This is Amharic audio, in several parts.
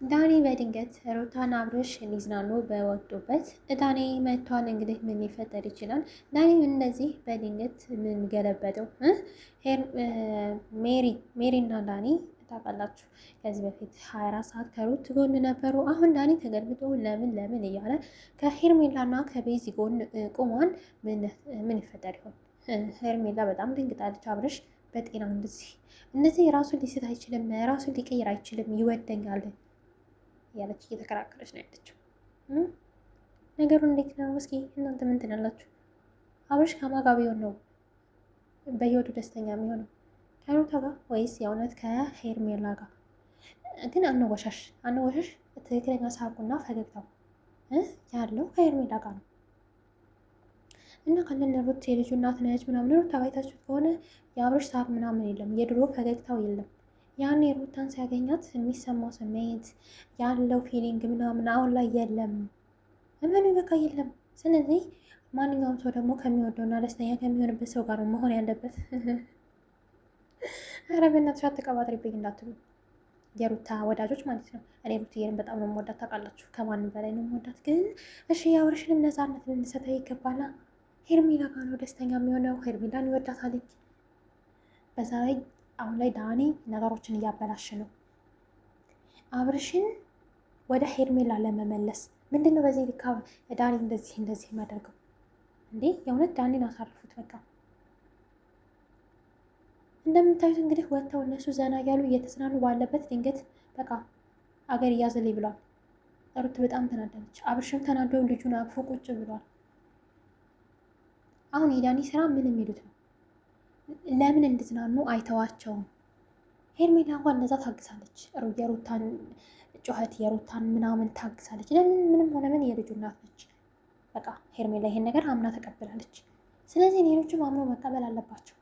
ዳኒ በድንገት ሩታና አብርሽ ሊዝናኑ በወጡበት ዳኒ መቷን። እንግዲህ ምን ሊፈጠር ይችላል? ዳኒ እንደዚህ በድንገት ምን ገለበጠው? ሜሪና ዳኒ ታውቃላችሁ፣ ከዚህ በፊት 24 ሰዓት ከሩት ጎን ነበሩ። አሁን ዳኒ ተገልብጦ ለምን እያለ ከሄርሜላና ከቤዚ ጎን ቁሟን። ምን ይፈጠር ይሆን? ሄርሜላ በጣም ድንግጣለች። አብርሽ በጤና እንደዚህ ራሱን ሊስት አይችልም፣ ራሱን ሊቀይር አይችልም፣ ይወደኛል ያለች እየተከራከረች ነው ያለችው። ነገሩ እንዴት ነው? እስኪ እናንተ ምን ትላላችሁ? አብርሽ ከማን ጋር ቢሆን ነው በህይወቱ ደስተኛ የሚሆነው? ከሩታ ጋር ወይስ የእውነት ከሄርሜላ ጋር? ግን አንወሻሽ። ትክክለኛ ሳቁና ፈገግታው ያለው ከሄርሜላ ጋር ነው። እና ከነነ ሩት የልጁ እናት ነች ምናምን። ሩት ታባይታችሁት ከሆነ የአብርሽ ሳቅ ምናምን የለም፣ የድሮ ፈገግታው የለም። ያን ሩታን ሲያገኛት የሚሰማው ስሜት ያለው ፊሊንግ ምናምን አሁን ላይ የለም። እመኑ በቃ የለም። ስለዚህ ማንኛውም ሰው ደግሞ ከሚወደውና ደስተኛ ከሚሆንበት ሰው ጋር ነው መሆን ያለበት። ኧረ በእናትሽ አትቀባጥሪብኝ እንዳትሉ የሩታ ወዳጆች ማለት ነው። እኔ ሩትዬን በጣም ነው የምወዳት ታውቃላችሁ፣ ከማንም በላይ ነው የምወዳት። ግን እሺ የአብርሽንም ነፃነት ልንሰጠው ይገባና ሄርሜላ ጋር ነው ደስተኛ የሚሆነው። ሄርሜላን ይወዳታል። በዛ ላይ አሁን ላይ ዳኒ ነገሮችን እያበላሽ ነው። አብርሽን ወደ ሄርሜላ ለመመለስ ምንድን ነው በዚህ ልካ ዳኒ እንደዚህ የሚያደርገው እንዴ? የእውነት ዳኒን አሳርፉት በቃ። እንደምታዩት እንግዲህ ወጥተው እነሱ ዘና እያሉ እየተዝናኑ ባለበት ድንገት በቃ አገር እያዘልኝ ብሏል። ሩት በጣም ተናደለች። አብርሽም ተናደው ልጁን አቅፎ ቁጭ ብሏል። አሁን የዳኒ ስራ ምን የሚሉት ነው? ለምን እንድዝናኑ አይተዋቸውም? ሄርሜላ እንኳን እንደዛ ታግሳለች። የሩታን ጩኸት የሩታን ምናምን ታግሳለች። ለምን? ምንም ሆነ ምን የልጁ እናት ነች። በቃ ሄርሜላ ይሄን ነገር አምና ተቀብላለች። ስለዚህ ሌሎችም አምነው መቀበል አለባቸው።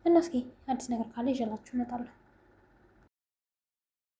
እና እስኪ አዲስ ነገር ካለ ይዤላችሁ እመጣለሁ።